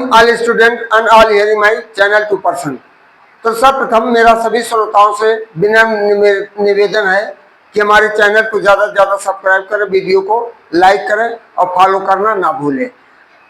Morning all student and all hearing my channel 2%। तो सर्वप्रथम मेरा सभी श्रोताओं से विनम्र निवेदन है कि हमारे चैनल को ज़्यादा से ज़्यादा सब्सक्राइब करें, वीडियो को लाइक करें और फॉलो करना ना भूलें।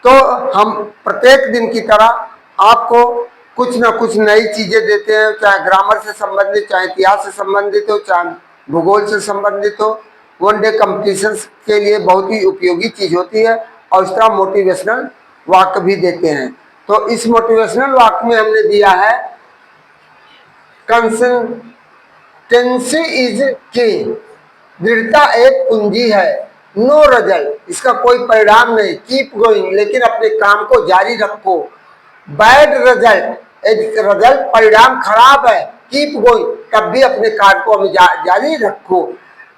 तो हम प्रत्येक दिन की तरह आपको कुछ ना कुछ नई चीज़ें देते हैं, चाहे ग्रामर से संबंधित, चाहे इतिहास से संबंधित हो, चाहे भूगोल से संबंधित हो। वन डे कंपटीशन के लिए बहुत ही उपयोगी चीज़ होती है और इस तरह मोटिवेशनल वाक्य भी देते हैं। तो इस मोटिवेशनल वाक्य में हमने दिया है कंसिस्टेंसी इज की, दृढ़ता एक कुंजी है। नो रिजल्ट, इसका कोई परिणाम नहीं। कीप गोइंग, लेकिन अपने काम को जारी रखो। बैड रिजल्ट, रिजल्ट परिणाम खराब है। कीप गोइंग, तब भी अपने कार्य को हमें जारी रखो।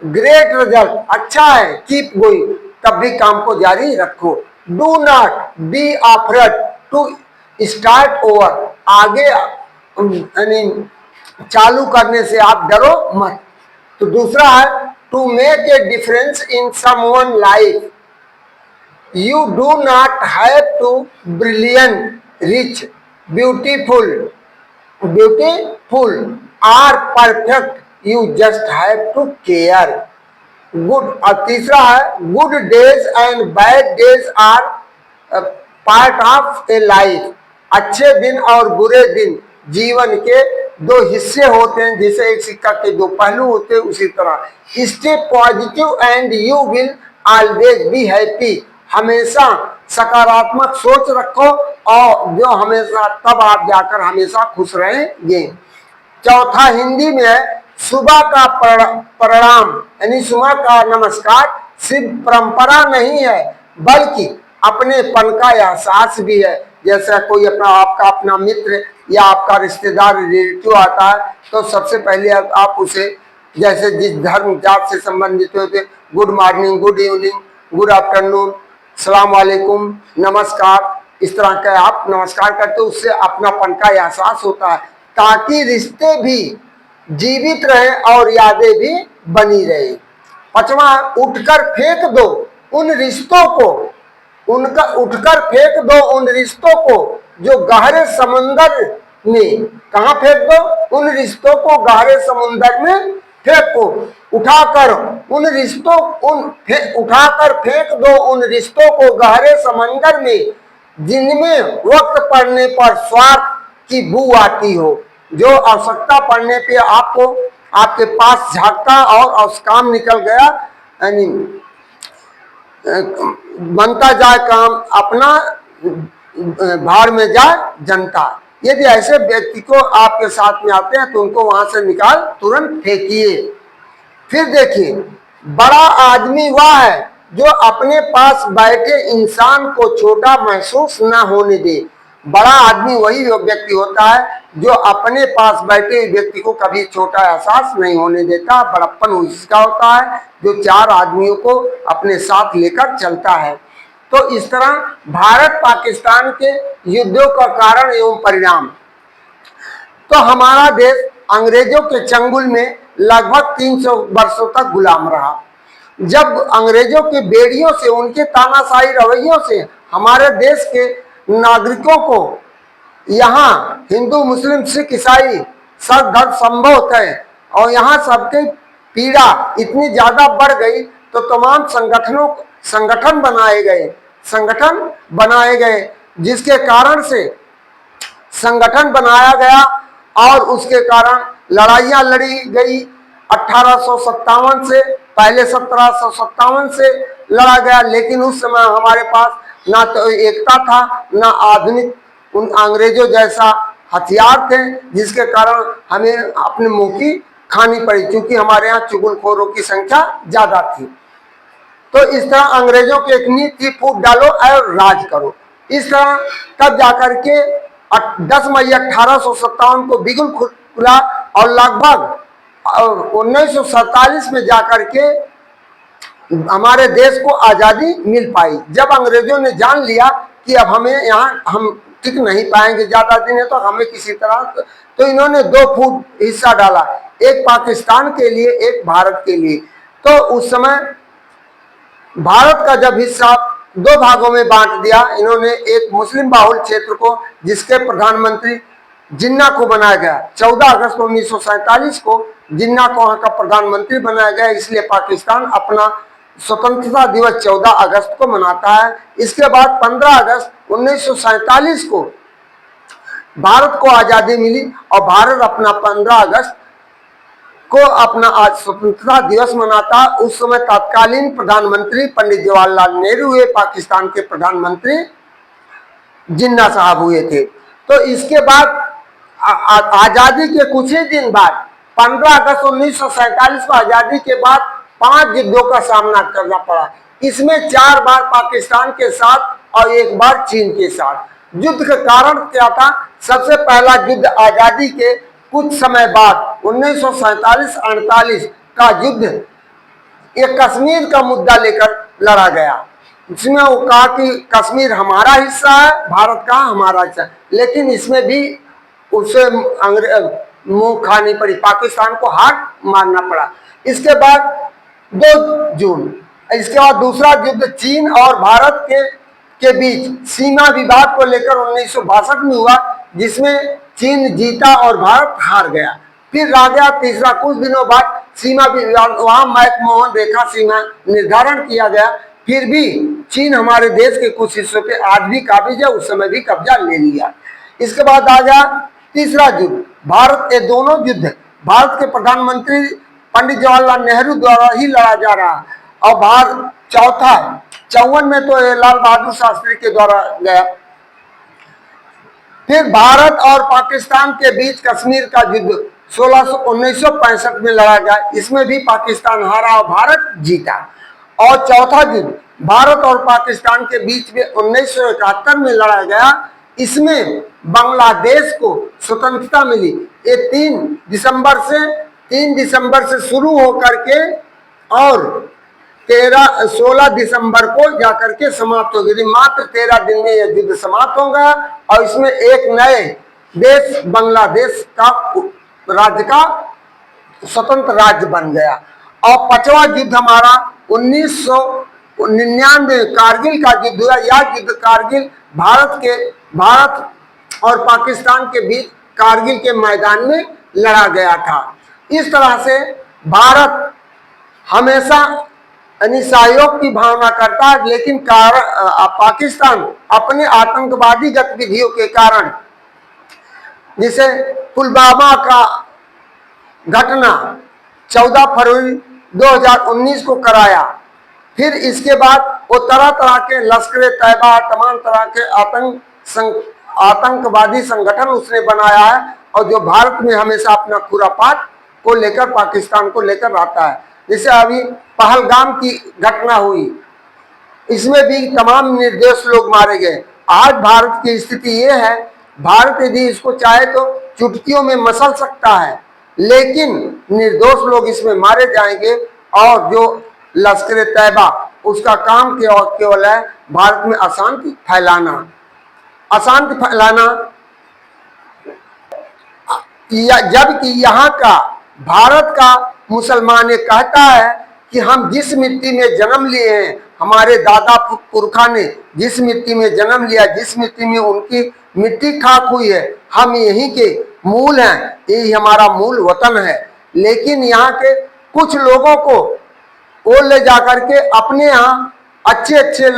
ग्रेट रिजल्ट, अच्छा है। कीप गोइंग, तब भी काम को जारी रखो। Do not be afraid to start over, आगे यानी चालू करने से आप डरो मत। तो दूसरा है to make a difference in someone life, you do not have to brilliant, rich, beautiful or perfect, you just have to care. Good, और तीसरा है good days and bad days are part of a life, अच्छे दिन और बुरे दिन जीवन के दो हिस्से होते हैं। जैसे एक सिक्का के दो पहलू होते हैं, उसी तरह stay positive and you will always be happy, हमेशा सकारात्मक सोच रखो और जो हमेशा, तब आप जाकर हमेशा खुश रहेंगे। चौथा हिंदी में है सुबह का प्रणाम, यानी सुबह का नमस्कार सिर्फ परंपरा नहीं है बल्कि अपनेपन का एहसास भी है। जैसा कोई आपका अपना मित्र या आपका रिश्तेदार रिलेटिव आता है तो सबसे पहले आप उसे, जैसे जिस धर्म जात से संबंधित होते, good morning, good evening, good afternoon, सलाम वालेकुम, नमस्कार, इस तरह का आप नमस्कार करते हो। उससे अपनापन का एहसास होता है ताकि रिश्ते भी जीवित रहे और यादें भी बनी रहे। पांचवा, उठकर फेंक दो उन रिश्तों को, उठकर फेंक दो उन रिश्तों को जो गहरे समुंदर में, कहाँ फेंक दो? उन रिश्तों को गहरे समुंदर में फेंको। उठाकर फेंक दो उन रिश्तों को गहरे समंदर में जिनमें वक्त पड़ने पर स्वार्थ की बू आती हो, जो आवश्यकता पड़ने पे आपको आपके पास झांकता और उस काम निकल गया, यानी बनता जाए काम अपना, भाड़ में जाए जनता। यदि ऐसे व्यक्ति को आपके साथ में आते हैं तो उनको वहां से निकाल तुरंत फेंकिए। फिर देखिए, बड़ा आदमी वह है जो अपने पास बैठे इंसान को छोटा महसूस न होने दे। बड़ा आदमी वही व्यक्ति होता है जो अपने पास बैठे व्यक्ति को कभी छोटा एहसास नहीं होने देता। बड़प्पन उसका होता है जो चार आदमियों को अपने साथ लेकर चलता है। तो इस तरह भारत पाकिस्तान के युद्धों का कारण एवं परिणाम। तो हमारा देश अंग्रेजों के चंगुल में लगभग 300 वर्षों तक गुलाम रहा। जब अंग्रेजों के बेड़ियों से, उनके तानाशाही रवैयों से हमारे देश के नागरिकों को यहाँ हिंदू, मुस्लिम, सिख, ईसाई सब धर्म संभव थे और यहाँ सबकी पीड़ा इतनी ज्यादा बढ़ गई तो तमाम संगठन बनाए गए जिसके कारण से संगठन बनाया गया और उसके कारण लड़ाइयाँ लड़ी गई। 1857 से, पहले 1757 से लड़ा गया, लेकिन उस समय हमारे पास ना तो एकता था ना आधुनिक उन अंग्रेजों जैसा हथियार थे, जिसके कारण हमें अपने मुंह की खानी पड़ी, क्योंकि हमारे यहाँ चुगलखोरों की संख्या ज्यादा थी। तो इस तरह अंग्रेजों की एक नीति, फूट डालो और राज करो। इस तरह तब जाकर के 10 मई 1857 को बिगुल खुला और लगभग 1947 में जाकर के हमारे देश को आजादी मिल पाई। जब अंग्रेजों ने जान लिया कि अब हमें यहाँ हम टिक नहीं पाएंगे ज्यादा दिन है, तो हमें किसी तरह, तो इन्होंने 2 फुट हिस्सा डाला, एक पाकिस्तान के लिए, एक भारत के लिए। तो उस समय भारत का जब हिस्सा दो भागों में बांट दिया इन्होंने। एक मुस्लिम बाहुल क्षेत्र को, जिसके प्रधानमंत्री जिन्ना को बनाया गया। 14 अगस्त 1947 को जिन्ना को वहां का प्रधानमंत्री बनाया गया, इसलिए पाकिस्तान अपना स्वतंत्रता दिवस 14 अगस्त को मनाता है। इसके बाद 15 अगस्त 1947 को भारत को आजादी मिली और भारत अपना 15 अगस्त को अपना आज स्वतंत्रता दिवस मनाता। उस समय तत्कालीन प्रधानमंत्री पंडित जवाहरलाल नेहरू हुए, पाकिस्तान के प्रधानमंत्री जिन्ना साहब हुए थे। तो इसके बाद आजादी के कुछ ही दिन बाद 15 अगस्त 1947 को आजादी के बाद 5 युद्धों का सामना करना पड़ा। इसमें 4 बार पाकिस्तान के साथ और 1 बार चीन के साथ। युद्ध का कारण क्या था? सबसे पहला युद्ध आजादी के कुछ समय बाद 1947-48 का युद्ध एक कश्मीर का मुद्दा लेकर लड़ा गया। इसमें वो कहा कि कश्मीर हमारा हिस्सा है, भारत का हमारा हिस्सा है, लेकिन इसमें भी उसे मुंह खानी पड़ी, पाकिस्तान को हार मानना पड़ा। इसके बाद 2 जून, इसके बाद दूसरा युद्ध चीन और भारत के बीच सीमा विवाद को लेकर 1962 में हुआ, जिसमें चीन जीता और भारत हार गया। फिर रह गया तीसरा, कुछ दिनों बाद सीमा विवाद, वहां मैकमोहन रेखा सीमा निर्धारण किया गया। फिर भी चीन हमारे देश के कुछ हिस्सों पे आज भी काबिज है, उस समय भी कब्जा ले लिया। इसके बाद आ गया तीसरा युद्ध, भारत के दोनों युद्ध भारत के प्रधानमंत्री पंडित जवाहरलाल नेहरू द्वारा ही लड़ा जा रहा। और भारत चौथा 54 में तो लाल बहादुर शास्त्री के द्वारा गया। फिर भारत और पाकिस्तान के बीच कश्मीर का युद्ध 1965 में लड़ा गया, इसमें भी पाकिस्तान हारा और भारत जीता। और चौथा युद्ध भारत और पाकिस्तान के बीच में 1971 में लड़ा गया, इसमें बांग्लादेश को स्वतंत्रता मिली। ये 3 दिसंबर से शुरू होकर के और 16 दिसंबर को जाकर के समाप्त हो गई। मात्र 13 दिन में यह युद्ध समाप्त हो गया और इसमें एक नए देश बांग्लादेश का राज्य का स्वतंत्र राज्य बन गया। और 5वां युद्ध हमारा 1999 कारगिल का युद्ध हुआ। यह युद्ध कारगिल भारत और पाकिस्तान के बीच कारगिल के मैदान में लड़ा गया था। इस तरह से भारत हमेशा सहयोग की भावना करता है, लेकिन पाकिस्तान अपने आतंकवादी गतिविधियों के कारण, जिसे पुलवामा का घटना 14 फरवरी 2019 को कराया, फिर इसके बाद वो तरह तरह के लश्कर तैयबा, तमाम तरह के आतंकवादी संगठन उसने बनाया है, और जो भारत में हमेशा अपना खुरापात को लेकर, पाकिस्तान को लेकर रहता है। जैसे अभी पहलगाम की घटना हुई, इसमें भी तमाम निर्दोष लोग मारे गए। आज भारत की स्थिति ये है, भारत यदि इसको चाहे तो चुटकियों में मसल सकता है, लेकिन निर्दोष लोग इसमें मारे जाएंगे। और जो लश्कर तैयबा, उसका काम केवल है भारत में अशांति फैलाना। जबकि यहाँ का भारत का मुसलमान ये कहता है कि हम जिस मिट्टी में जन्म लिए हैं, हमारे दादा पुरखा ने जिस मिट्टी में जन्म लिया, जिस मिट्टी में उनकी मिट्टी खाक हुई है, हम यहीं के मूल हैं, यही हमारा मूल वतन है। लेकिन यहाँ के कुछ लोगों को वो ले जाकर के अपने यहाँ अच्छे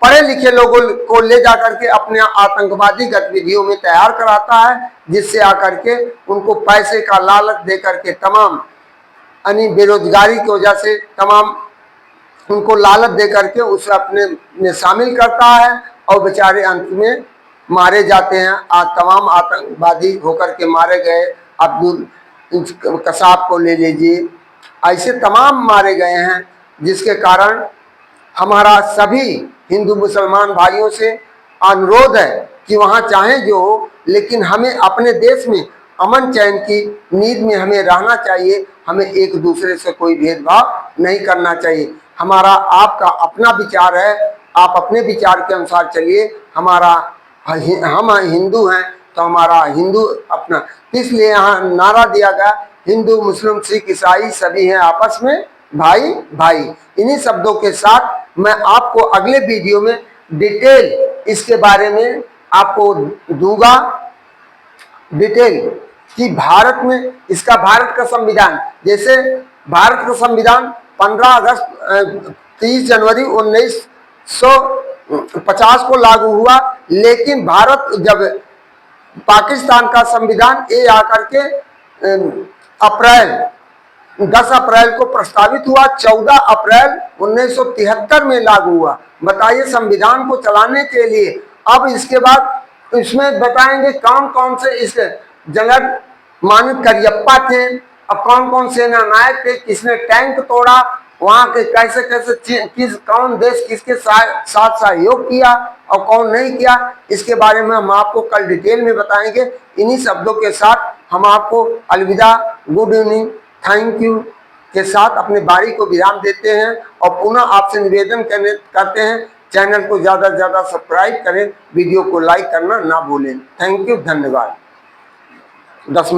पढ़े लिखे लोगों को ले जाकर के अपने आतंकवादी गतिविधियों में तैयार कराता है, जिससे आकर के उनको पैसे का लालच दे करके तमाम बेरोजगारी की वजह से तमाम उनको लालच दे करके उसे अपने में शामिल करता है, और बेचारे अंत में मारे जाते हैं। आज तमाम आतंकवादी होकर के मारे गए, अब्दुल कसाब को ले लीजिए, ऐसे तमाम मारे गए हैं, जिसके कारण हमारा सभी हिंदू मुसलमान भाइयों से अनुरोध है कि वहाँ चाहे जो हो, लेकिन हमें अपने देश में अमन चैन की नींद में हमें रहना चाहिए। हमें एक दूसरे से कोई भेदभाव नहीं करना चाहिए। हमारा आपका अपना विचार है, आप अपने विचार के अनुसार चलिए। हम हिंदू हैं तो हमारा हिंदू अपना, इसलिए यहाँ नारा दिया गया, हिंदू मुस्लिम सिख ईसाई सभी हैं आपस में भाई भाई। इन्हीं शब्दों के साथ मैं आपको अगले वीडियो में डिटेल इसके बारे में आपको दूंगा, डिटेल कि भारत में इसका, भारत का संविधान, जैसे भारत का संविधान 15 अगस्त 30 जनवरी 1950 को लागू हुआ, लेकिन भारत जब पाकिस्तान का संविधान ये आकर के अप्रैल 10 अप्रैल को प्रस्तावित हुआ, 14 अप्रैल 1973 में लागू हुआ। बताइए, संविधान को चलाने के लिए। अब इसके बाद इसमें बताएंगे कौन कौन से इस जनरल मानिक करियप्पा थे, अब कौन कौन सेना नायक थे, किसने टैंक तोड़ा, वहां के कैसे कैसे कौन देश किसके साथ सहयोग किया और कौन नहीं किया, इसके बारे में हम आपको कल डिटेल में बताएंगे। इन्हीं शब्दों के साथ हम आपको अलविदा, गुड इवनिंग, थैंक यू के साथ अपने बारी को विराम देते हैं और पुनः आपसे निवेदन करते हैं, चैनल को ज्यादा से ज्यादा सब्सक्राइब करें, वीडियो को लाइक करना ना भूलें। थैंक यू, धन्यवाद। 10